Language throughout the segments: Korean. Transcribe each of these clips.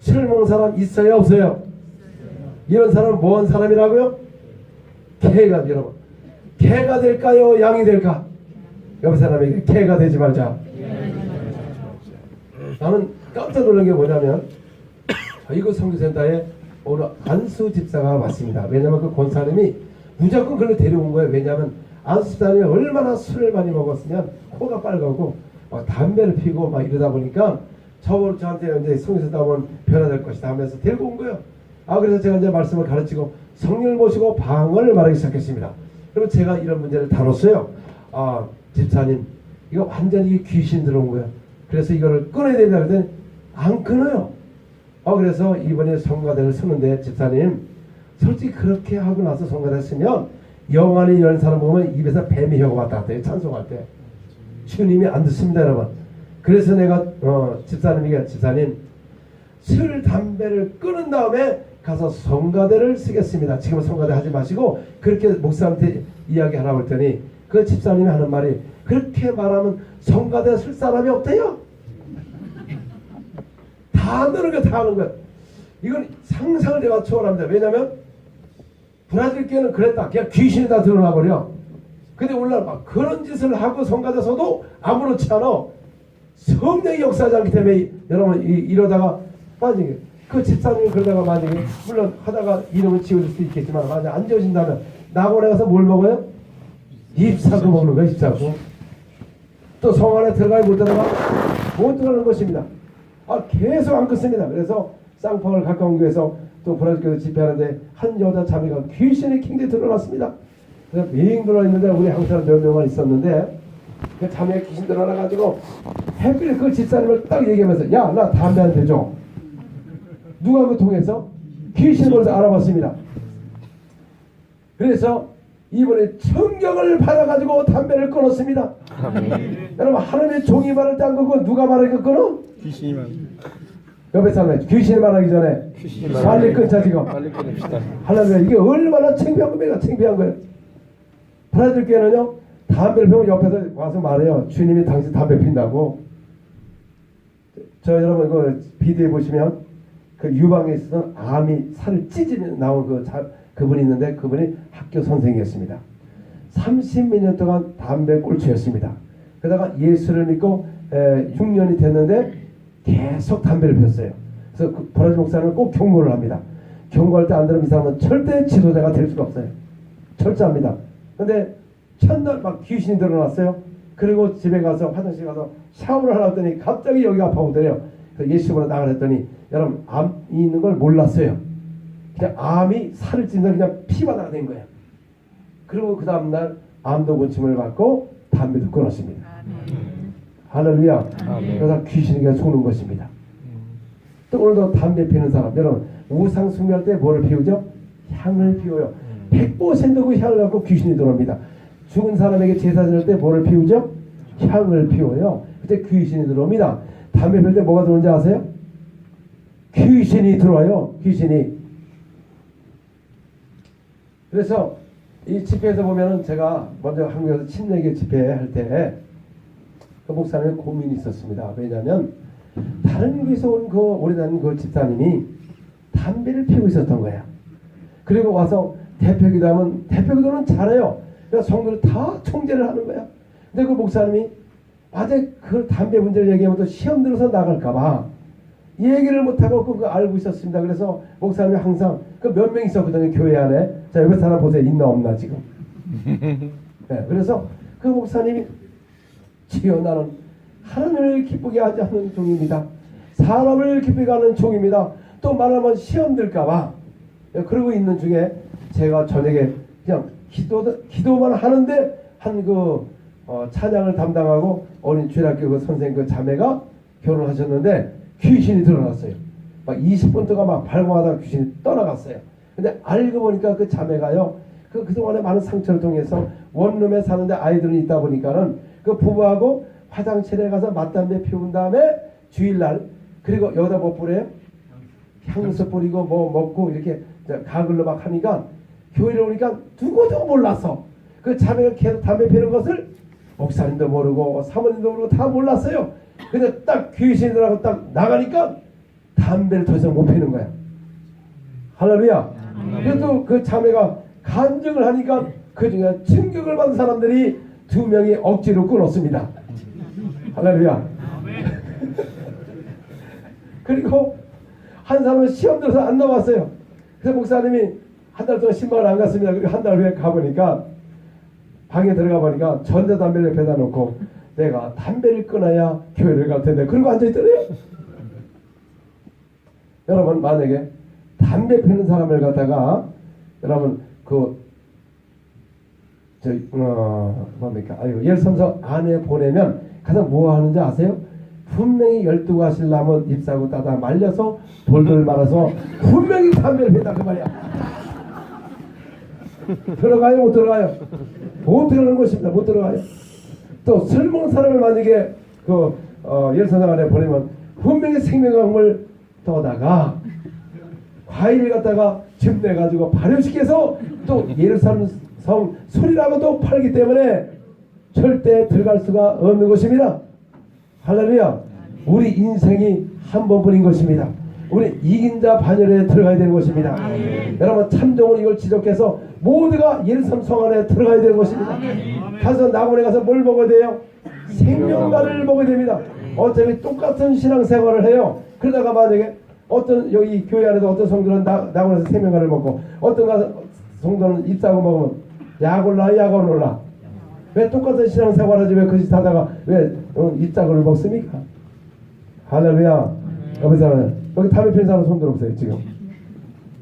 술 먹는 사람 있어요 없어요? 이런 사람은 뭐한 사람이라고요? 개가, 여러분, 개가 될까요 양이 될까? 옆 사람에게 개가 되지 말자. 나는 깜짝 놀란 게 뭐냐면 이곳 선교센터에 오늘 안수 집사가 왔습니다. 왜냐면 그 권사님이 무조건 그걸 데려온 거예요. 왜냐면 안수 집사님이 얼마나 술을 많이 먹었으면 코가 빨갛고 막 담배를 피고 막 이러다 보니까 저한테 이제 선교센터 오면 변화될 것이다 하면서 데리고 온 거예요. 그래서 제가 이제 말씀을 가르치고 성령을 모시고 방언을 말하기 시작했습니다. 그리고 제가 이런 문제를 다뤘어요. 집사님, 이거 완전히 귀신 들어온 거예요. 그래서 이거를 끊어야 된다 그랬더니 안 끊어요. 그래서 이번에 성가대를 서는데, 집사님, 솔직히 그렇게 하고 나서 성가대 쓰면 영안이 이런 사람 보면 입에서 뱀이 혀가 왔다 갔다 해요. 찬송할 때. 주님이 안 듣습니다, 여러분. 그래서 내가 집사님에게, 집사님, 술, 담배를 끊은 다음에 가서 성가대를 쓰겠습니다. 지금은 성가대 하지 마시고 그렇게 목사한테 이야기하라고 했더니 그 집사님이 하는 말이, 그렇게 말하면 성가대 쓸 사람이 없대요. 다 안 되는 거야, 다 하는 거야. 이건 상상을 내가 초월합니다. 왜냐면 브라질교회는 그랬다. 그냥 귀신이 다 드러나 버려. 근데 오늘날 막 그런 짓을 하고 성가대 서도 아무렇지 않아. 성령이 역사하지 않기 때문에 여러분 이러다가 만약에 그 집사님이 그러다가 만약에 물론 하다가 이름을 지어줄 수도 있겠지만 만약 안 지어진다면 낙원에 가서 뭘 먹어요? 잎사구 먹는 거야. 잎사구. 또 성 안에 들어가야 못 들어가는 것입니다. 계속 안 끊습니다. 그래서 쌍방울 가까운 교회에서 또 브라질교회 집회하는데 한 여자 자매가 귀신이 굉장히 드러났습니다. 그래서 빙 들어있는데 우리 한국 사람 몇 명만 있었는데 그 자매가 귀신 드러나가지고 해필 그 집사님을 딱 얘기하면서, 야, 나 담배 한 대 줘. 누가 그 통해서 귀신을 벌써 알아봤습니다. 그래서 이번에 청경을 받아가지고 담배를 끊었습니다. 여러분, 하나님의 종이 말할 때 안 끊고 누가 말하니까 끊어? 귀신이 말. 옆에 사람이 귀신이 말하기 전에 빨리 끊자 지금. 빨리 끊읍시다. 하나님, 이게 얼마나 창피한 겁니까? 창피한 거예요. 브라질 교회는요, 담배를 피우면 옆에서 와서 말해요. 주님이 당신 담배 핀다고. 저 여러분 그 비디오에 보시면 그 유방에 있었던 암이 살을 찢으면 나온 그분이 있는데, 그분이 학교 선생이었습니다. 30몇 년 동안 담배 꼴초였습니다. 그러다가 예수를 믿고 6년이 됐는데 계속 담배를 피웠어요. 그래서 그 브라질 목사는 꼭 경고를 합니다. 경고할 때 안 들으면 이 사람은 절대 지도자가 될 수가 없어요. 철저합니다. 근데 첫날 막 귀신이 드러났어요. 그리고 집에 가서 화장실 가서 샤워를 하려 했더니 갑자기 여기가 아파오더래요. 그래서 예수님으로 나가랬더니 여러분, 암이 있는 걸 몰랐어요. 그냥 암이 살을 찌는 그냥 피바다가 된 거예요. 그리고 그 다음날 암도 고침을 받고 담배도 끊었습니다. 할렐루야. 그래서 귀신이 그냥 속는 것입니다. 또 오늘도 담배 피우는 사람, 여러분, 우상 숭배할 때 뭐를 피우죠? 향을 피워요. 100% 그 향을 갖고 귀신이 들어옵니다. 죽은 사람에게 제사 지낼 때 뭐를 피우죠? 향을 피워요. 그때 귀신이 들어옵니다. 담배 피울 때 뭐가 들어오는지 아세요? 귀신이 들어와요. 귀신이. 그래서 이 집회에서 보면은 제가 먼저 한국에서 침례교 집회할 때 그 목사님의 고민이 있었습니다. 왜냐하면 다른 교회에서 온 그 오래된 그 집사님이 담배를 피우고 있었던 거예요. 그리고 와서 대표기도 하면 대표기도는 잘해요. 그래서 성도를 다 총재를 하는 거야. 근데 그 목사님이 아직 그 담배 문제를 얘기하면 또 시험 들어서 나갈까봐 얘기를 못하고 그거 알고 있었습니다. 그래서 목사님이 항상 그 몇 명 있었거든요, 교회 안에. 자, 옆에 사람 보세요. 있나 없나 지금. 네, 그래서 그 목사님이, 주여, 나는 하나님을 기쁘게 하지 않는 종입니다. 사람을 기쁘게 하는 종입니다. 또 말하면 시험 들까봐. 그러고 있는 중에 제가 저녁에 그냥 기도만 하는데 찬양을 담당하고 어린 주일학교 그 선생님 그 자매가 결혼하셨는데 귀신이 드러났어요. 막 20분 동안 막 발광하다가 귀신이 떠나갔어요. 근데 알고 보니까 그 자매가요, 그동안에 많은 상처를 통해서 원룸에 사는데 아이들이 있다 보니까는 그 부부하고 화장실에 가서 맞담배 피운 다음에 주일날, 그리고 여기다 뭐 뿌려요? 향수 뿌리고 뭐 먹고 이렇게 가글로 막 하니까 교회를 오니까 누구도 몰랐어. 그 자매가 계속 담배 피우는 것을 목사님도 모르고 사모님도 모르고 다 몰랐어요. 근데 딱 귀신이 들어가고 딱 나가니까 담배를 더 이상 못 피는 거야. 할렐루야. 그래도 그 자매가 간증을 하니까 그 중에 충격을 받은 사람들이 2명이 억지로 끊었습니다. 할렐루야. 그리고 한 사람은 시험 들어서 안 나왔어요. 그래서 목사님이 한 달 동안 신방을 안 갔습니다. 그리고 한 달 후에 가보니까 방에 들어가 보니까 전자담배를 옆에다 놓고 내가 담배를 끊어야 교회를 갈 텐데 그러고 앉아있더래요. 여러분 만약에 담배 피는 사람을 갖다가 여러분 뭡니까? 열섬서 안에 보내면 가서 뭐 하는지 아세요? 분명히 12가지 나무 잎사구 따다 말려서 돌돌 말아서 분명히 담배를 피다 그 말이야. 들어가요 못 들어가요? 못 들어가는 것입니다. 못 들어가요. 또 술 먹는 사람을 만약에 열섬서 안에 보내면 분명히 생명강물 떠다가 과일을 갖다가 즙내가지고 발효시켜서 또 예루살렘 성 술이라고도 팔기 때문에 절대 들어갈 수가 없는 것입니다. 할렐루야. 우리 인생이 한 번뿐인 것입니다. 우리 이긴 자 반열에 들어가야 되는 것입니다. 여러분 참정으로 이걸 지적해서 모두가 예루살렘 성 안에 들어가야 되는 것입니다. 가서 낙원에 가서 뭘 먹어야 돼요? 생명과를 먹어야 됩니다. 어차피 똑같은 신앙생활을 해요. 그러다가 만약에 어떤 여기 교회 안에도 어떤 성도는 낙원에서 생명과를 먹고 어떤 성도는 잎사고 먹으면 약 올라 약 올라. 왜 똑같은 신앙생활을 하지 왜 그 짓 하다가 왜 잎사고를 먹습니까? 할렐루야. 여기 담배 피는 사람 손 들어보세요 지금.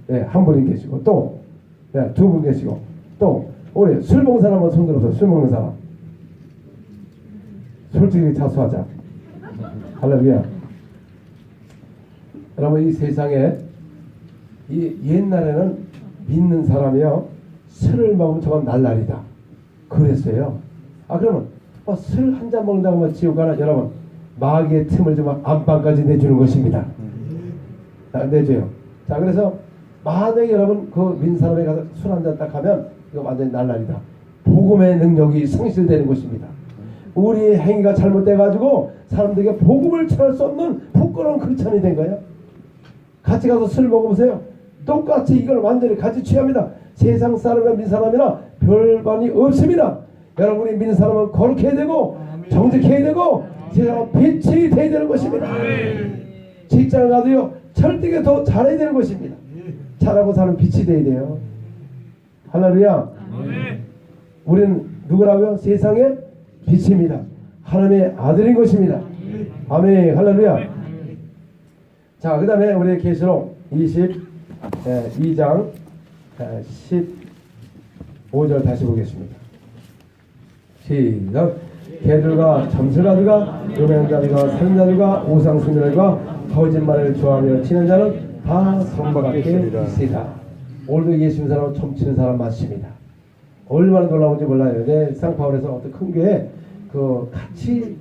네, 한 분이 계시고 또 네, 2분 계시고 또 우리 술 먹는 사람은 손 들어보세요. 술 먹는 사람. 솔직히 자수하자. 할렐루야. 여러분 이 세상에 옛날에는 믿는 사람이요 술을 먹으면 저건 날라리다 그랬어요. 그러면 술 한 잔 먹는다고 하면 지옥 가나? 여러분 마귀의 틈을 좀 안방까지 내주는 것입니다. 내줘요. 자 그래서 만약에 여러분 그 믿는 사람에 가서 술 한 잔 딱 하면 이거 완전히 날라리다. 복음의 능력이 상실되는 것입니다. 우리의 행위가 잘못돼 가지고 사람들에게 복음을 전할 수 없는 부끄러운 크리스찬이 된 거예요. 같이 가서 술 먹어보세요. 똑같이 이걸 완전히 같이 취합니다. 세상 사람이나 믿는 사람이나 별반이 없습니다. 여러분이 믿는 사람은 거룩해야 되고 정직해야 되고 세상은 빛이 돼야 되는 것입니다. 직장을 가도요 절대 더 잘해야 되는 것입니다. 잘하고 사는 빛이 돼야 돼요. 할렐루야. 우리는 누구라고요? 세상의 빛입니다. 하나님의 아들인 것입니다. 아멘. 할렐루야. 자, 그 다음에 우리 계시록 22장 15절 다시 보겠습니다. 시작. 개들과 점술가들과 음행자들과 살인자들과 우상숭배들과 거짓말을 좋아하며 치는 자는 다 성과 같게 있으리라. 오늘도 예수 믿는 사람은 점치는 사람 맞습니다. 얼마나 놀라운지 몰라요. 내 쌍파울에서 어떤 큰 교회에 같이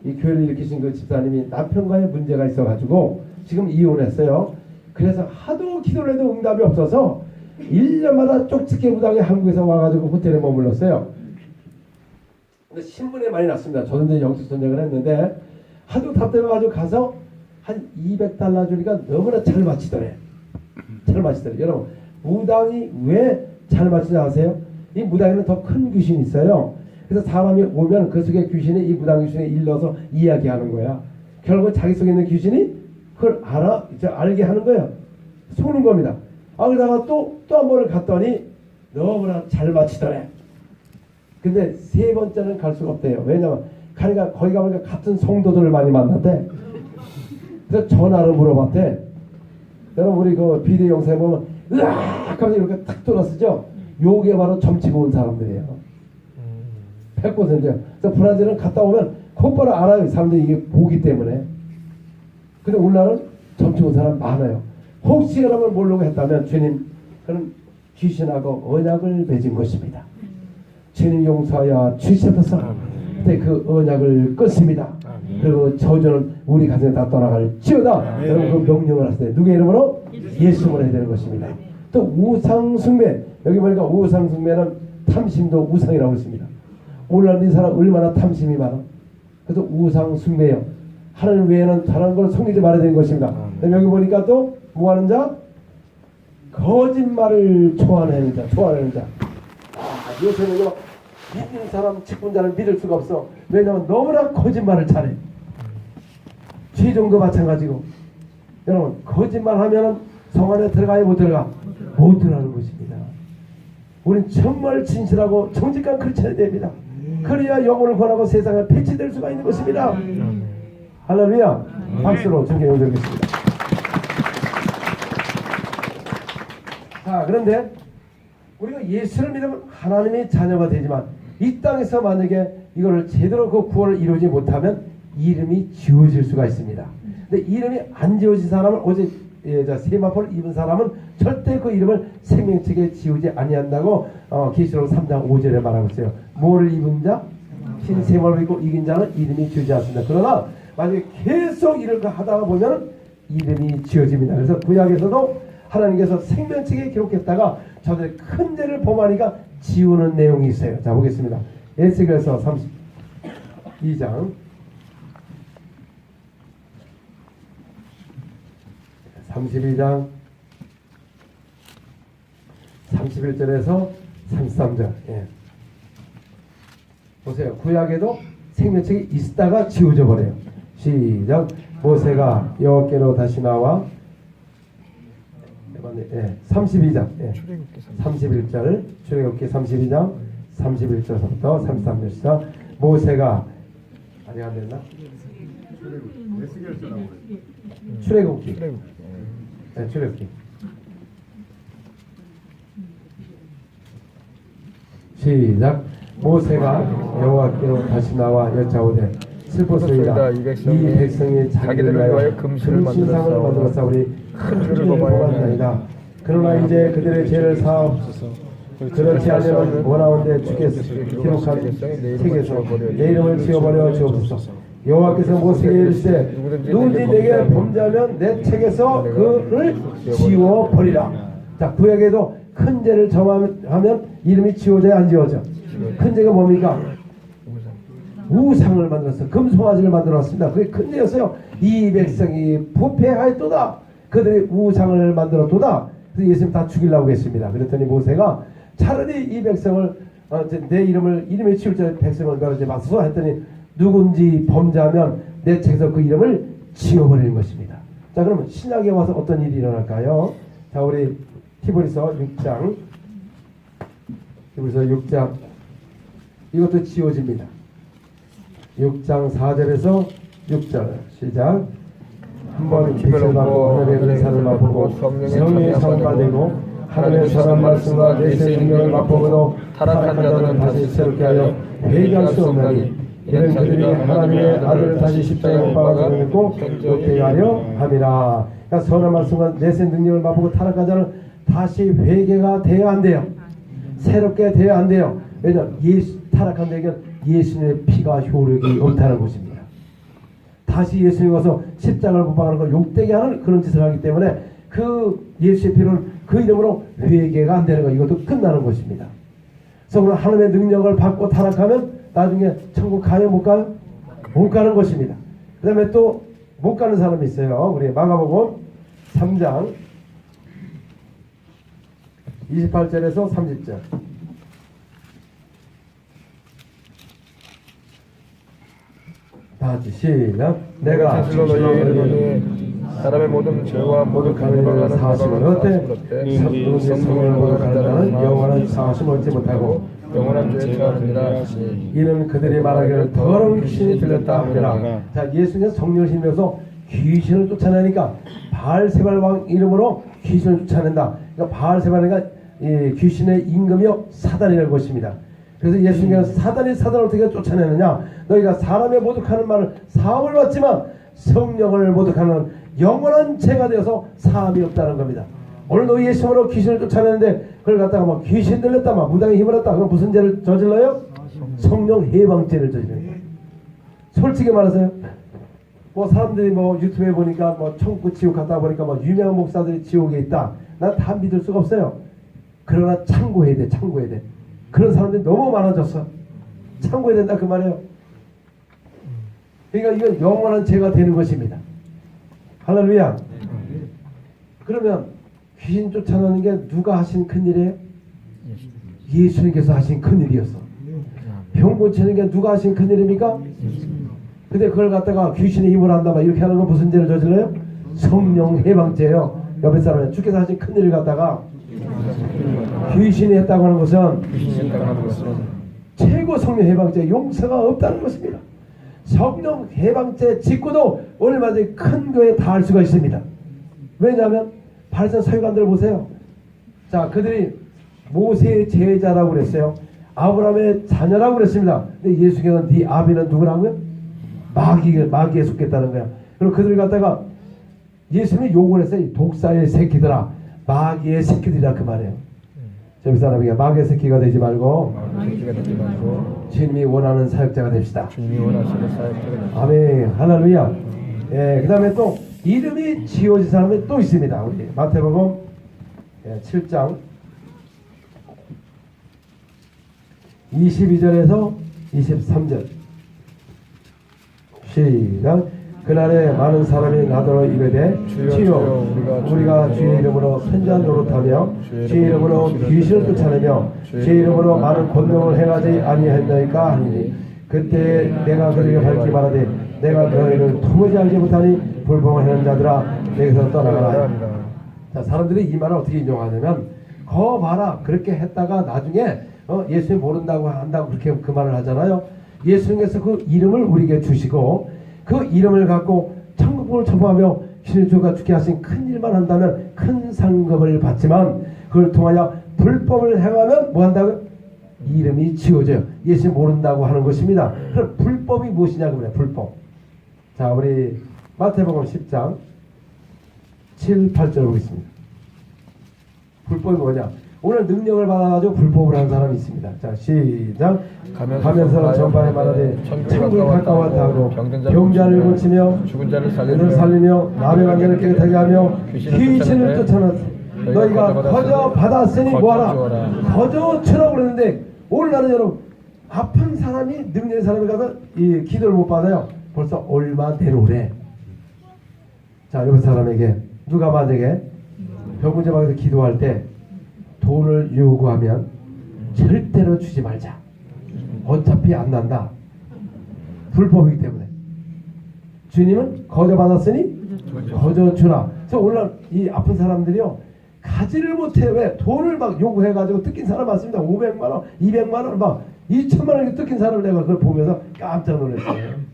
이 교회를 일으키신 그 집사님이 남편과의 문제가 있어가지고 지금 이혼했어요. 그래서 하도 기도를 해도 응답이 없어서 1년마다 쪽집게 무당이 한국에서 와가지고 호텔에 머물렀어요. 근데 신문에 많이 났습니다. 저도 이제 영적 전쟁을 했는데 하도 답답해가지고 가서 한 $200 주니까 너무나 잘 마치더래. 잘 마치더래. 여러분 무당이 왜 잘 마치는지 아세요? 이 무당에는 더 큰 귀신이 있어요. 그래서 사람이 오면 그 속에 귀신이 이 무당 귀신에 일러서 이야기하는 거야. 결국 자기 속에 있는 귀신이 그걸 알게 하는 거예요. 속는 겁니다. 그러다가 또 한 번을 갔더니 너무나 잘 마치더래. 근데 3번째는 갈 수가 없대요. 왜냐면 가니까 거기 가보니까 같은 성도들을 많이 만났대. 그래서 전화로 물어봤대. 여러분 우리 그 비디오 영상에 보면 으악 하면서 이렇게 탁 돌아서죠. 요게 바로 점치고 온 사람들이에요. 100%요. 그래서 브라질은 갔다 오면 곧바로 알아요. 사람들이 이게 보기 때문에. 근데 오늘날은 점치고 온 사람 많아요. 혹시 여러분 모르고 했다면 주님 그는 귀신하고 언약을 맺은 것입니다. 주님 용서하여 주시옵소서. 그때 그 언약을 끊습니다. 그리고 저주는 우리 가정에 다 떠나갈지어다. 여러분 그 명령을 하실 때 누구의 이름으로? 예수 이름으로 해야 되는 것입니다. 또 우상숭배. 여기 보니까 우상숭배는 탐심도 우상이라고 했습니다. 오늘날 이 사람 얼마나 탐심이 많아. 그래서 우상숭배요. 하나님 외에는 다른 걸 섬기지 말아야 되는 것입니다. 그다음에 여기 보니까 또 뭐 하는 자? 거짓말을 좋아하는 자, 좋아하는 자. 요새는요, 믿는 사람, 직분자를 믿을 수가 없어. 왜냐하면 너무나 거짓말을 잘해. 최종도 마찬가지고. 여러분, 거짓말하면 성 안에 들어가야 못 들어가? 못 들어가는 것입니다. 우린 정말 진실하고 정직한 크리스천이 됩니다. 그래야 영혼을 권하고 세상에 배치될 수가 있는 것입니다. 할렐루야. 박수로 존경해 드리겠습니다. 자, 그런데 우리가 예수를 믿으면 하나님의 자녀가 되지만 이 땅에서 만약에 이거를 제대로 그 구원을 이루지 못하면 이름이 지워질 수가 있습니다. 근데 이름이 안 지워진 사람은 오직 세마포를 입은 사람은 절대 그 이름을 생명책에 지우지 아니한다고 계시록 3장 5절에 말하고 있어요. 뭐를 입은 자? 흰 세마포를 입고 이긴 자는 이름이 지우지 않습니다. 그러나 만약에 계속 이렇게 하다가 보면 이름이 지워집니다. 그래서 구약에서도 하나님께서 생명책에 기록했다가 저들의 큰 죄를 범하니까 지우는 내용이 있어요. 자, 보겠습니다. 에스겔서 32장 32장 31절에서 33절. 예. 보세요. 구약에도 생명책이 있다가 지워져 버려요. 시작. 모세가 여호와께로 다시 나와 32장 31절 출애굽기 32장 31절부터 33절 시작. 모세가 아니 안 됐나? 출애굽기 출애굽기 시작. 모세가 여호와께로 다시 나와 여짜오되 슬퍼소이다. 이 백성이 자기들을 위하여 금신상을 만들어 싸우리 큰 죄를 범하였나이다. 그러나 이제 그들의 죄를 사옵소서. 그렇지 않으면 원하온데 주께서 기록한 책에서 내 이름을 지워버려 주옵소서. 여호와께서 모세에게 이르시되 누구든지 내게 범죄하면 내 책에서 그를 지워버리라. 자, 구약에도 큰 죄를 점하면 이름이 지워져야 안 지워져? 큰 죄가 뭡니까? 우상을 만들었어. 금송아지를 만들었습니다. 그게 큰 죄였어요. 이 백성이 부패하였도다. 그들이 우상을 만들었도다. 그래서 예수님 다 죽이려고 했습니다. 그랬더니 모세가 차라리 이 백성을 내 이름에 치울 때 백성을 멸하지 마소서 했더니 누군지 범죄하면 내 책에서 그 이름을 지워버리는 것입니다. 자, 그러면 신약에 와서 어떤 일이 일어날까요? 자, 우리 히브리서 6장 이것도 지워집니다. 6장 4절에서 6절 시작. 한번 빛을 받고 하늘의 은사를 맛보고 성령의 상을 받고 하나님의 선한 말씀과 내세 능력을 맛보고도 타락한 자들은 다시 새롭게 하여 회개할 수 없나니 이는 그들이 하나님의 아들을 다시 십자가에 못 박아 죽였고 못되게 하려 함이라. 그러니까 선한 말씀과 내세 능력을 맛보고 타락한 자는 다시 회개가 되어야 한대요. 새롭게 되어야 한대요. 왜냐하면 타락한 자에게는 예수님의 피가 효력이 없다는 것입니다. 다시 예수님 와서 십자가를 못 박는 걸 욕되게 하는 그런 짓을 하기 때문에 그 예수의 피로는 그 이름으로 회개가 안 되는 거, 이것도 끝나는 것입니다. 그래서 오늘 하나님의 능력을 받고 타락하면 나중에 천국 가요 못 가요? 못 가는 것입니다. 그 다음에 또 못 가는 사람이 있어요. 우리 마가복음 3장 28절에서 30절 다 같이 시작. 내가 사람의 모든 죄와 모든 가면을 사하심을 어때? 누구든지 성령을 모독하는 자는 영원한 사하심을 얻지 못하고 영원한 죄에 처하느니라. 이는 그들이 말하기를 더러운 귀신이 들렸다 하니라. 자, 예수님은 성령을 힘내서 귀신을 쫓아내니까 바알세발 왕 이름으로 귀신을 쫓아낸다. 그러니까 바알세발이가 귀신의 임금이요 사단이라는 것입니다. 그래서 예수님께서 사단을 어떻게 쫓아내느냐? 너희가 사람의 모독하는 말을 사함을 받지만 성령을 모독하는 영원한 죄가 되어서 사함이 없다는 겁니다. 오늘 너희 예수님으로 귀신을 쫓아내는데 그걸 갖다가 막 귀신 들렸다, 막 무당에 힘을 얻다, 그럼 무슨 죄를 저질러요? 성령 해방죄를 저질러요. 솔직히 말하세요. 뭐 사람들이 뭐 유튜브에 보니까 뭐 천국 지옥 갔다 보니까 뭐 유명한 목사들이 지옥에 있다. 난 다 믿을 수가 없어요. 그러나 참고해야 돼, 참고해야 돼. 그런 사람들이 너무 많아졌어. 참고해야 된다 그 말이에요. 그러니까 이건 영원한 죄가 되는 것입니다. 할렐루야. 그러면 귀신 쫓아내는 게 누가 하신 큰일이에요? 예수님께서 하신 큰일이었어. 병 고치는 게 누가 하신 큰일입니까? 근데 그걸 갖다가 귀신의 힘을 한다 막 이렇게 하는 건 무슨 죄를 저질러요? 성령 해방죄예요. 옆에 사람이 주께서 하신 큰일을 갖다가 귀신이 했다고 하는 것은 최고 성령 해방죄 용서가 없다는 것입니다. 성령 해방죄 짓고도 얼마든지 큰 교회에 닿을 수가 있습니다. 왜냐하면 바리새인 서기관들 보세요. 자, 그들이 모세의 제자라고 그랬어요. 아브라함의 자녀라고 그랬습니다. 근데 예수께서는 네 아비는 누구라고요? 마귀에 속겠다는 거야. 그리고 그들을 갖다가 예수님이 욕을 했어요. 독사의 새끼들아, 마귀의 새끼들이라 그 말이에요. 저희 사람에게 마귀의 새끼가 되지 말고 주님이 원하는 사역자가 됩시다. 아멘. 할렐루야. 예, 그 다음에 또 이름이 지어진 사람이 또 있습니다. 우리 마태복음 7장 22절에서 23절 시작. 그날에 많은 사람이 나더러 이르되 주여 우리가 주의 이름으로 선지한 노릇하며 주의 이름으로 귀신을 쫓아내며 주의 이름으로 많은 권능을 행하지 아니했나이까 하니니 그때 내가 그들에게 밝히 말하되 내가 너희를 도무지 알지 못하니 불법을 하는 자들아 내게서 떠나가라. 자, 사람들이 이 말을 어떻게 인용하냐면 거 봐라 그렇게 했다가 나중에 예수님 모른다고 한다고 그렇게 그 말을 하잖아요. 예수님께서 그 이름을 우리에게 주시고 그 이름을 갖고 천국을 전파하며 신주가 주게 하신 큰 일만 한다면 큰 상급을 받지만 그걸 통하여 불법을 행하면 뭐 한다고요? 이름이 지워져요. 예수님 모른다고 하는 것입니다. 그럼 불법이 무엇이냐 그러면 불법. 자, 우리 마태복음 10장 7, 8절 보겠습니다. 불법이 뭐냐? 오늘 능력을 받아가지고 불법을 하는 사람이 있습니다. 자, 시작. 가면서 전파에 말하되 천국이 가까웠다 하고 병자를 고치며 죽은 자를 살리며 남의 관계를 깨끗하게 하며 귀신을 쫓아내서 너희가 거저 받았으니 뭐하라? 거저 주라고 그랬는데 오늘날은 여러분 아픈 사람이 능력의 사람이 가서 이 기도를 못 받아요. 벌써 얼마 내놓으래. 자, 여기 사람에게 누가 만약에 병문제방에서 기도할 때 돈을 요구하면 절대로 주지 말자. 어차피 안 난다. 불법이기 때문에. 주님은 거저 받았으니 거저 주라. 그래서 오늘날 이 아픈 사람들이요 가지를 못해. 왜? 돈을 막 요구해가지고 뜯긴 사람 많습니다. 500만원 200만원 막 2천만원 뜯긴 사람을 내가 그걸 보면서 깜짝 놀랐어요.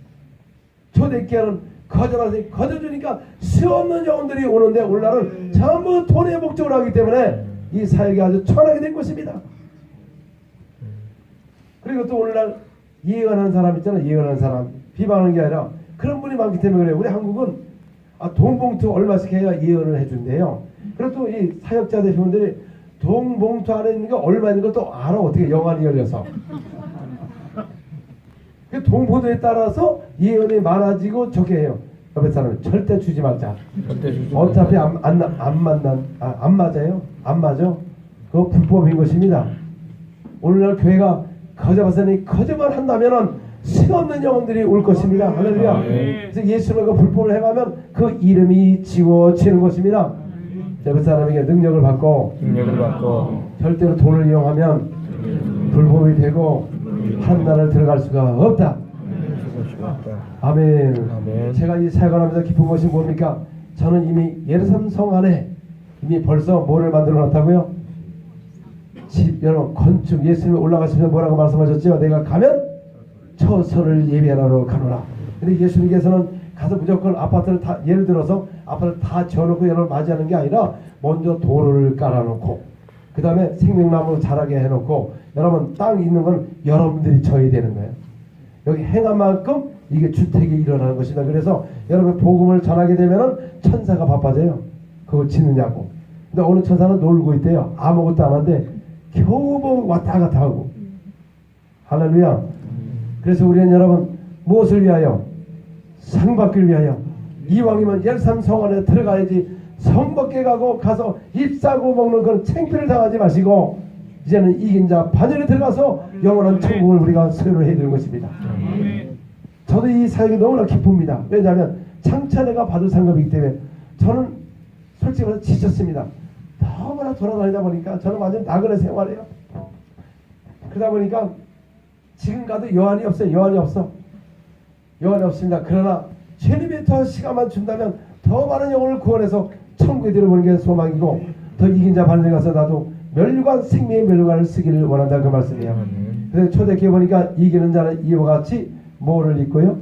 초대기한은 거저 받았으니 거저 주니까 수없는 영혼들이 오는데 오늘날은 전부 돈의 목적으로 하기 때문에 이 사역이 아주 천하게 된 것입니다. 그리고 또 오늘날 예언하는 사람 있잖아요. 예언하는 사람 비방하는 게 아니라 그런 분이 많기 때문에 그래요. 우리 한국은 돈봉투 얼마씩 해야 예언을 해준대요. 그리고 또 이 사역자 대표분들이 돈봉투 안에 있는 게 얼마 있는 걸 또 알아. 어떻게 영안이 열려서 그 돈봉투에 따라서 예언이 많아지고 적게 해요. 옆에 사람은 절대 주지 말자. 어차피 안 맞아요. 안 맞아. 그거 불법인 것입니다. 오늘날 교회가 거저 받으니 거저만 한다면은 수없는 영혼들이 올 것입니다. 할렐루야. 그래서 예수님과 불법을 행하면 그 이름이 지워지는 것입니다. 옆에 사람에게 능력을 받고 절대로 돈을 이용하면 불법이 되고 한나라를 들어갈 수가 없다. 아멘. 제가 이 사역을 하면서 기쁜 것이 뭡니까? 저는 이미 예루살렘 성 안에 이미 벌써 뭐를 만들어 놨다고요? 집, 여러분 건축. 예수님이 올라가시면 뭐라고 말씀하셨죠? 내가 가면 처소를 예비하러 가노라. 근데 예수님께서는 가서 무조건 아파트를 다, 예를 들어서 아파트를 다 지어놓고 여러분 맞이하는 게 아니라 먼저 도로를 깔아놓고 그 다음에 생명나무 자라게 해놓고 여러분 땅 있는 건 여러분들이 져야 되는 거예요. 여기 행한 만큼 이게 주택이 일어나는 것이다. 그래서 여러분 복음을 전하게 되면은 천사가 바빠져요. 그거 짓느냐고. 근데 어느 천사는 놀고 있대요. 아무것도 안 하는데 겨우 뭐 왔다 갔다 하고. 할렐루야. 그래서 우리는 여러분 무엇을 위하여? 상 받기를 위하여. 이왕이면 예루살렘 성 안에 들어가야지. 성 밖에 가서 입 싸고 먹는 그런 창피를 당하지 마시고 이제는 이긴 자 반열에 들어가서 영원한 천국을 우리가 소유를 해드리는 것입니다. 저도 이 사역이 너무나 기쁩니다. 왜냐하면 장차 내가 받을 상급이기 때문에 저는 솔직히 말해서 지쳤습니다. 너무나 돌아다니다 보니까 저는 완전 나그네 생활이에요. 그러다 보니까 지금 가도 여한이 없어요. 여한이 없어. 여한이 없습니다. 그러나 주님이 더 시간만 준다면 더 많은 영혼을 구원해서 천국에 들어보는 게 소망이고, 더 이긴 자 반전에 가서 나도 멸류관 생명의 멸류관을 쓰기를 원한다, 그 말씀이에요. 그래서 초대교회 보니까 이기는 자는 이와 같이 뭐를 입고요?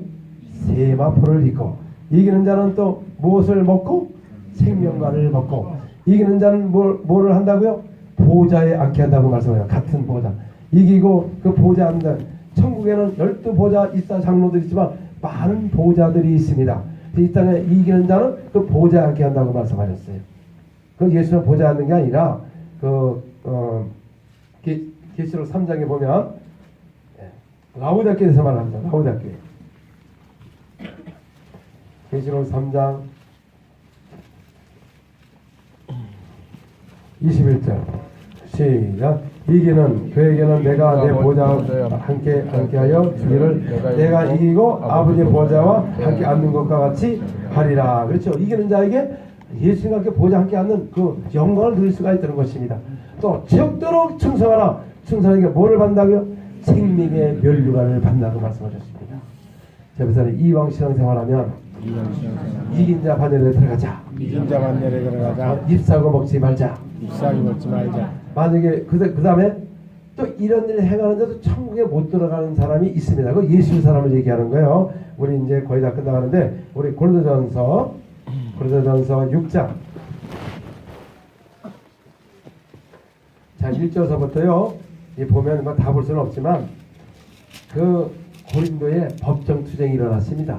세마포를 입고, 이기는 자는 또 무엇을 먹고? 생명관을 먹고, 이기는 자는 뭐를 한다고요? 보좌에 앉게 한다고 말씀해요. 같은 보좌. 이기고 그 보좌 앉는, 천국에는 12보좌 이사 장로들이 있지만 많은 보좌들이 있습니다. 이 땅에 이기는 자는 그 보좌에 앉게 한다고 말씀하셨어요. 그 예수는 보좌에 앉는 게 아니라 계시록 3장에 보면 라우디아교에서 말합니다. 라우디아교. 계시록 3장 21절 시작. 이기는 그에게는 내가 내 보좌와 함께 하여 주기를 내가 이기고 아버지의 보좌와 함께 앉는 것과 같이 하리라. 그렇죠. 이기는 자에게 예수님과 함께 보좌 함께 앉는 그 영광을 누릴 수가 있다는 것입니다. 또 지옥도록 충성하라. 충성하게 뭐를 받는다고요? 생명의 멸류관을 받는다고 말씀하셨습니다. 자, 그래서 이왕 신앙생활하면 이긴 자 반열에 들어가자. 이긴 자 반열에 들어가자. 잎사고 먹지 말자. 잎사귀 먹지 말자. 만약에 그 다음에 또 이런 일을 행하는데도 천국에 못 들어가는 사람이 있습니다. 그 예수 사람을 얘기하는 거예요. 우리 이제 거의 다 끝나가는데 우리 고린도전서 6장 자 1절서부터요. 이 보면 뭐 다 볼 수는 없지만 그 고린도에 법정 투쟁이 일어났습니다.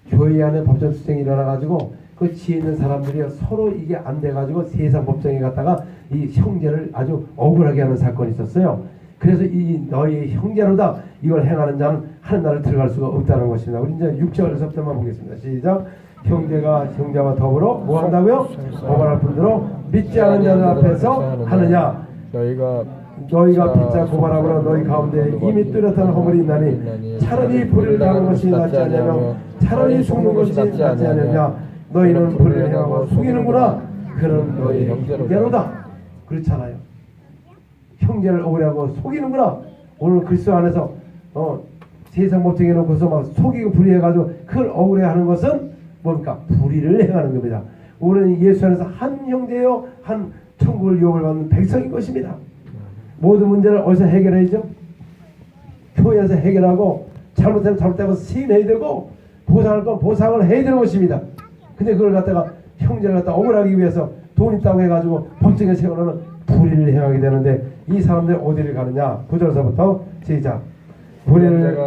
교회 안에 법정 투쟁이 일어나가지고 그 지혜 있는 사람들이 서로 이게 안 돼가지고 세상 법정에 갔다가 이 형제를 아주 억울하게 하는 사건이 있었어요. 그래서 이 너희 형제로다 이걸 행하는 자는 하는 나라를 들어갈 수가 없다는 것입니다. 우리 이제 6절에서부터만 보겠습니다. 시작. 형제가 형제와 더불어 뭐 한다고요? 고발할 뿐더러 믿지 않은 자들 앞에서 하느냐. 너희가 피차 고발함으로 너희 가운데 이미 뚜렷한 허물이 있나니 차라리 불의를 당하는 것이 낫지 않냐며 차라리 죽는 것이 낫지 않느냐. 너희는 불의를 행하고 속이는구나. 그는 너희 형제로다. 그렇잖아요. 형제를 억울해하고 속이는구나. 오늘 그리스도 안에서 세상 법정에 놓고서 막 속이고 불의해가지고 그걸 억울해하는 것은 뭡니까? 불의를 행하는 겁니다. 우리는 예수 안에서 한 형제요 한 천국을 유업을 받는 백성인 것입니다. 모든 문제를 어디서 해결해야죠? 교회에서 해결하고 잘못하면 잘못되고 시인해야 되고 보상할 건 보상을 해야 되는 것입니다. 근데 그걸 갖다가 형제를 갖다 억울하기 위해서 돈 있다고 해가지고 법정에 세우는 불의를 행하게 되는데 이 사람들이 어디를 가느냐? 9절서부터 시작. 불의를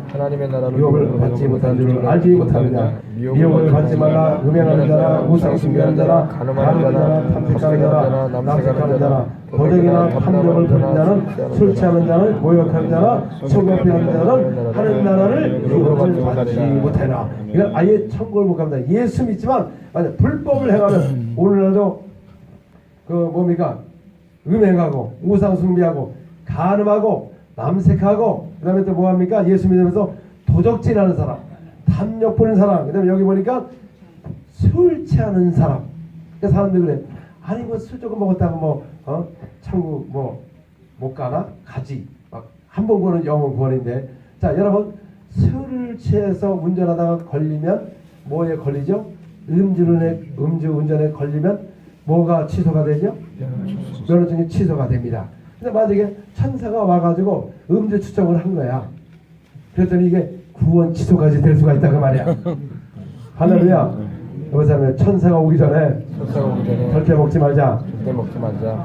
하나님의 나라를 미혹을 받지 못한 줄을 알지 못하느냐. 미혹을 받지 말라. 음행하는 자나 우상 숭배하는 자나 가늠하는 자나 탐색하는 자나 남색하는 자나 도적이나 탐욕을 부리는 자는 술 취하는 자는 모욕하는 자나 성공피하는 자는 하는 나라를 미혹을 받지 못하나. 이건 아예 천국을 못 갑니다. 예수 믿지만 만약 불법을 행하면 오늘날도 그 뭡니까? 음행하고 우상 숭배하고 간음하고 남색하고 그 다음에 또 뭐합니까? 예수 믿으면서 도적질하는 사람, 탐욕 부리는 사람, 그 다음에 여기 보니까 술 취하는 사람. 그러니까 사람들이 그래. 아니 뭐 술 조금 먹었다고 천국 못 가나? 가지. 막 한 번 구원은 영원 구원인데. 자 여러분 술을 취해서 운전하다가 걸리면 뭐에 걸리죠? 음주 운전에 걸리면 뭐가 취소가 되죠? 면허증이 취소가 됩니다. 근데 만약에 천사가 와가지고 음주 추적을 한 거야. 그랬더니 이게 구원 취소까지 될 수가 있다 그 말이야. 할렐루야. 여보세요. 천사가 오기 전에 절대 먹지 말자.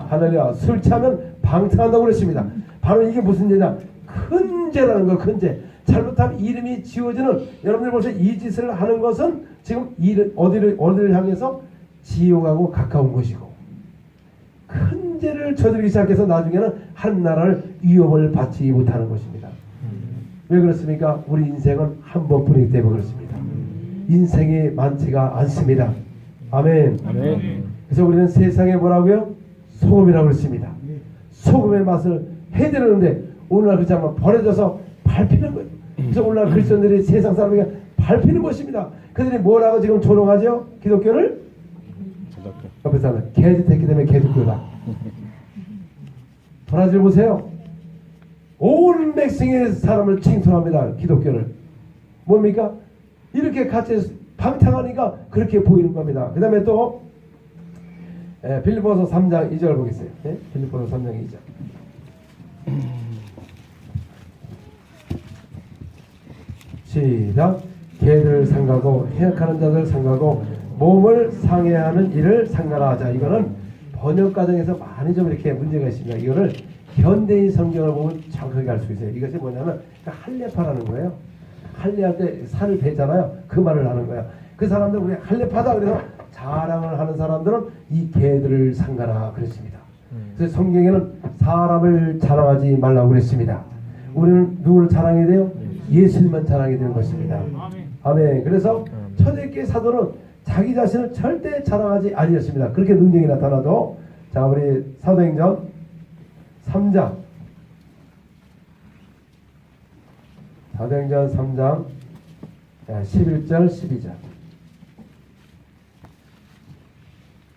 할렐루야. 술 취하면 방탕한다고 그랬습니다. 바로 이게 무슨 죄냐? 큰 죄라는 거, 큰 죄. 잘못하면 이름이 지워지는, 여러분들 벌써 이 짓을 하는 것은 지금 어디를 향해서 지옥하고 가까운 것이고, 큰 죄를 저지르기 시작해서 나중에는 한 나라를 위협을 받지 못하는 것입니다. 왜 그렇습니까? 우리 인생은 한 번뿐이기 때문에 그렇습니다. 인생이 많지가 않습니다. 아멘. 그래서 우리는 세상에 뭐라고요? 소금이라고 그랬습니다. 소금의 맛을 해드리는데 오늘날 그렇지 않으면 버려져서 밟히는 거예요. 그래서 오늘날 그리스도인들이 세상 사람에게 밟히는 것입니다. 그들이 뭐라고 지금 조롱하죠? 기독교를? 기독교. 옆에 사람 개짓했기 때문에 개독교다. 브라질 보세요. 온 백성의 사람을 칭송합니다. 기독교를. 뭡니까? 이렇게 같이 방탕하니까 그렇게 보이는 겁니다. 그 다음에 또 빌립보서 3장 2절 보겠어요. 빌립보서 3장 2절. 시작. 개들을 상가고 해악하는 자들 상가고 몸을 상해하는 일을 상가하자. 이거는 번역 과정에서 많이 좀 이렇게 문제가 있습니다. 이거를 현대인 성경을 보면 정확하게 알 수 있어요. 이것이 뭐냐면 할례파라는 거예요. 할례할 때 살을 베잖아요. 그 말을 하는 거예요. 그 사람들 우리 할례파다 그래서 자랑을 하는 사람들은 이 개들을 상가라 그랬습니다. 그래서 성경에는 사람을 자랑하지 말라고 그랬습니다. 우리는 누구를 자랑해야 돼요? 예수님만 자랑해야 되는 것입니다. 아멘. 그래서 초대교회 사도는 자기 자신을 절대 자랑하지 아니었습니다. 그렇게 능력이 나타나도 자 우리 사도행전 3장 사도행전 3장 11절 12절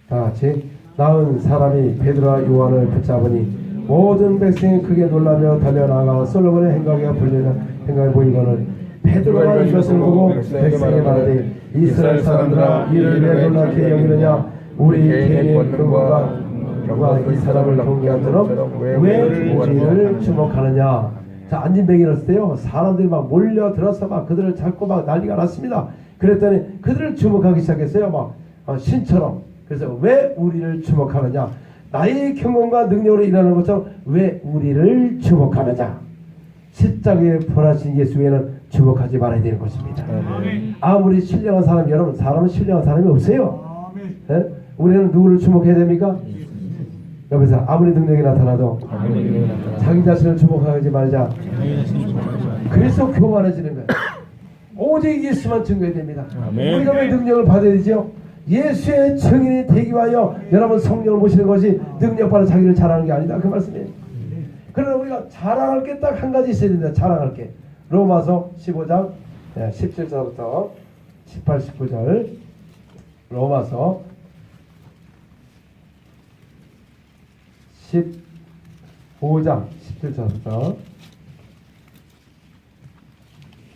다 같이 나은 사람이 베드로와 요한을 붙잡으니 모든 백성이 크게 놀라며 달려나가 솔로몬의 행각에 불리는 행각에 보이거늘 베드로가 이것을 보고 백성에게 말하되 이스라엘 사람들아 이를 왜 놀랍게 여기느냐 우리 개인의 권능과 이 사람을 경계하도록 왜 우리를 주목하느냐. 자 안진뱅이를 때요 사람들이 막 몰려들어서 막 그들을 잡고 막 난리가 났습니다. 그랬더니 그들을 주목하기 시작했어요. 막 신처럼. 그래서 왜 우리를 주목하느냐. 나의 경험과 능력으로 일하는 것처럼 왜 우리를 주목하느냐. 십자가에 부활하신 예수 외에는 주목하지 말아야 되는 것입니다. 아무리 신령한 사람이 여러분 사람은 신령한 사람이 없어요. 네? 우리는 누구를 주목해야 됩니까? 옆에서 아무리 능력이 나타나도 자기 자신을 주목하지 말자. 그래서 교만해지는 거예요. 오직 예수만 증거해야 됩니다. 우리가 왜 능력을 받아야 되죠? 예수의 증인이 되기 위하여 여러분 성령을 보시는 것이 능력받아 자기를 자랑하는 게 아니다. 그 말씀이에요. 그러나 우리가 자랑할 게 딱 한 가지 있어야 됩니다. 자랑할 게. 로마서 15장 17절부터 18, 19절 로마서 15장 17절부터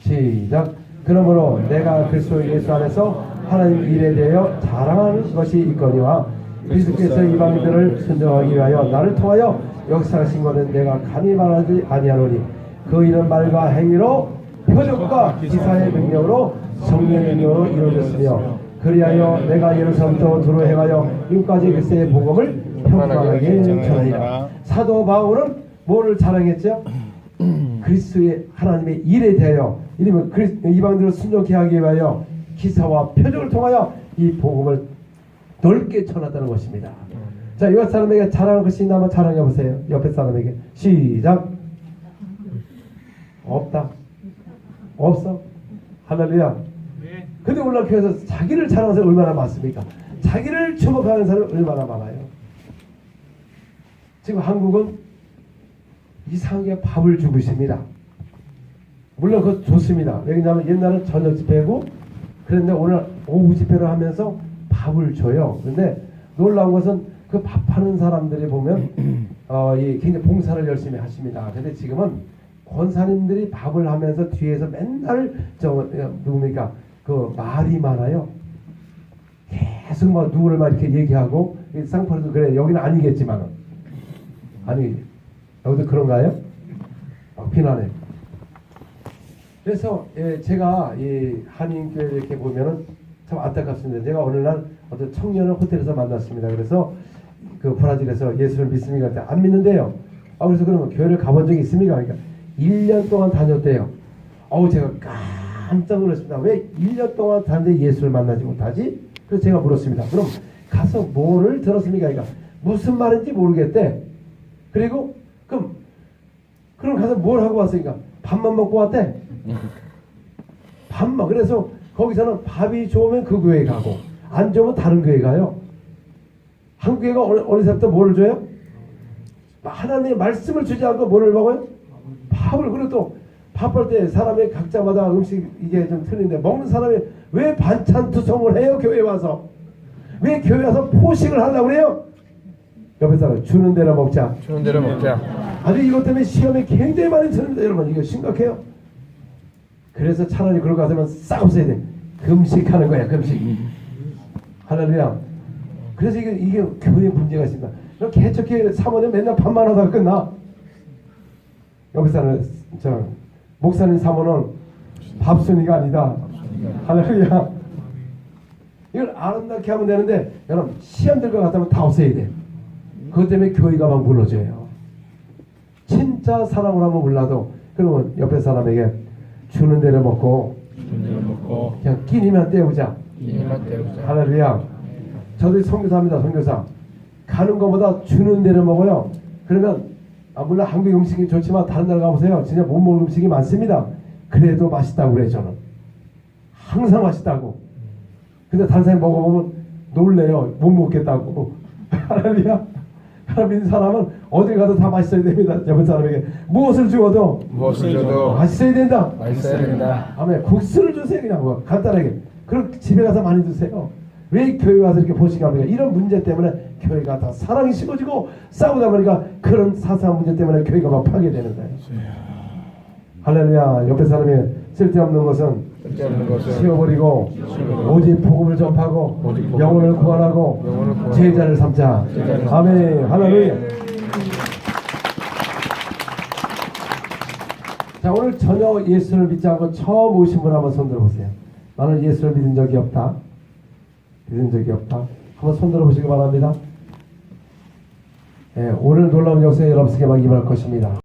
시작. 그러므로 내가 그리스도 예수 안에서 하나님 일에 대하여 자랑하는 것이 있거니와 그리스도께서 이방인들을 선정하기 위하여 나를 통하여 역사하신 것은 내가 감히 말하지 아니하노니 그 일은 말과 행위로 표적과 기사의 능력으로 성령의 능력으로 이루어졌으며 그리하여 내가 예루살렘부터 두루 행하여 이까지 그리스도의 복음을 평안하게 전하리라. 사도 바울은 뭐를 자랑했죠? 그리스도의 하나님의 일에 대하여 이러면 이방들을 순종케 하기 위하여 기사와 표적을 통하여 이 복음을 넓게 전하다는 것입니다. 자, 이웃 사람에게 자랑할 것이 있나 한번 자랑해 보세요. 옆에 사람에게 시작. 없다. 없어. 할렐루야. 근데 오늘 교회에서 자기를 자랑하는 사람이 얼마나 많습니까? 자기를 주목하는 사람이 얼마나 많아요. 지금 한국은 이상하게 밥을 주고 있습니다. 물론 그거 좋습니다. 왜냐하면 옛날은 저녁 집회고 그런데 오늘 오후 집회를 하면서 밥을 줘요. 그런데 놀라운 것은 그 밥하는 사람들이 보면 굉장히 봉사를 열심히 하십니다. 근데 지금은 권사님들이 밥을 하면서 뒤에서 맨날 누굽니까? 그 말이 많아요. 계속 막 누구를 막 이렇게 얘기하고 쌍파리도 그래. 여기는 아니겠지만은 아니 여기도 그런가요? 비난해. 그래서 제가 이 한인교회 이렇게 보면은 참 안타깝습니다. 제가 어느 날 어떤 청년을 호텔에서 만났습니다. 그래서 그 브라질에서 예수를 믿습니까? 그때 안 믿는데요. 그래서 그러면 교회를 가본 적이 있습니까? 그러니까 1년 동안 다녔대요. 제가 깜짝 놀랐습니다. 왜 1년 동안 다녔는데 예수를 만나지 못하지? 그래서 제가 물었습니다. 그럼 가서 뭐를 들었습니까? 그러니까 무슨 말인지 모르겠대. 그리고 그럼 가서 뭘 하고 왔으니까 밥만 먹고 왔대. 밥만. 그래서 거기서는 밥이 좋으면 그 교회 가고 안 좋으면 다른 교회 가요. 한국 교회가 어느새부터 뭐를 줘요? 하나님의 말씀을 주지 않고 뭐를 먹어요? 밥을. 그리고 또 밥할 때 사람의 각자마다 음식 이게 좀 틀린데 먹는 사람이 왜 반찬 투성을 해요? 교회에 와서 왜 교회 와서 포식을 하려고 그래요? 옆에 사람 주는 대로 먹자. 주는 대로 먹자. 아주 이것 때문에 시험에 굉장히 많이 드는데 여러분 이거 심각해요. 그래서 차라리 그럴 것 같으면 싹 없애야 돼. 금식하는 거야 금식. 할렐루야. 그래서 이게 교회 문제가 있습니다. 이렇게 개척교회 사모님 맨날 밥만 하다가 끝나. 여기서는 저 목사님 사모는 밥순이가 아니다. 할렐루야. 이걸 아름답게 하면 되는데 여러분 시험 들 것 같으면 다 없애야 돼. 그것 때문에 교회가 막 무너져요. 진짜 사랑을 하면 몰라도 그러면 옆에 사람에게 주는 대로 먹고 주는 대로 먹고 그냥 끼니만 때우자. 이만 때우자. 할렐루야. 저도 선교사입니다. 선교사. 가는 것보다 주는 대로 먹어요. 그러면 물론 한국 음식이 좋지만 다른 나라 가보세요. 진짜 못 먹을 음식이 많습니다. 그래도 맛있다고 그래 저는. 항상 맛있다고. 근데 다른 사람이 먹어보면 놀래요. 못 먹겠다고. 할렐루야. 믿는 사람은 어딜 가도 다 맛있어야 됩니다. 옆에 사람에게 무엇을 주어도 무엇을 줘도 맛있어야 된다. 맛있어야 된다. 아멘. 국수를 주세요. 그냥 뭐 간단하게. 그럼 집에 가서 많이 드세요. 왜 교회 와서 이렇게 포식합니까? 이런 문제 때문에 교회가 다 사랑이 식어지고 싸우다 보니까 그런 사소한 문제 때문에 교회가 막 파괴되는 거예요. 할렐루야. 옆에 사람이 쓸데없는 것은 쓸데없는 것을 치워버리고 오직 복음을 전파하고 오직 복음을 영혼을 전파하고 구원하고 영혼을 구원하고 제자를 삼자. 제자를 아멘. 할렐루야. 자, 오늘 전혀 예수를 믿지 않고 처음 오신 분 한번 손 들어보세요. 나는 예수를 믿은 적이 없다. 믿은 적이 없다. 한번 손 들어보시기 바랍니다. 예, 오늘 놀라운 역사에 여러분에게 막 임할 것입니다.